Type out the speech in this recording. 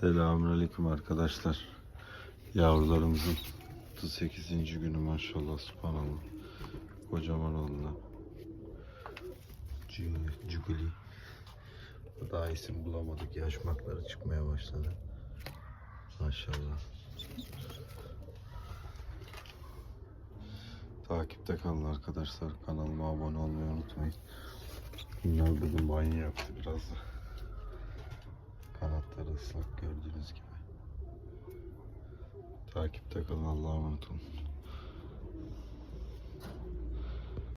Selamünaleyküm arkadaşlar. Yavrularımızın 38. günü maşallah, subhanallah. Kocaman oldular. Cuguli. Daha isim bulamadık. Yaşmakları çıkmaya başladı. Maşallah. Takipte kalın arkadaşlar. Kanalıma abone olmayı unutmayın. Bunlar bugün banyo yaptı biraz da. Kanatları ıslak gördüğünüz gibi. Takipte kalın. Allah'a emanet olun.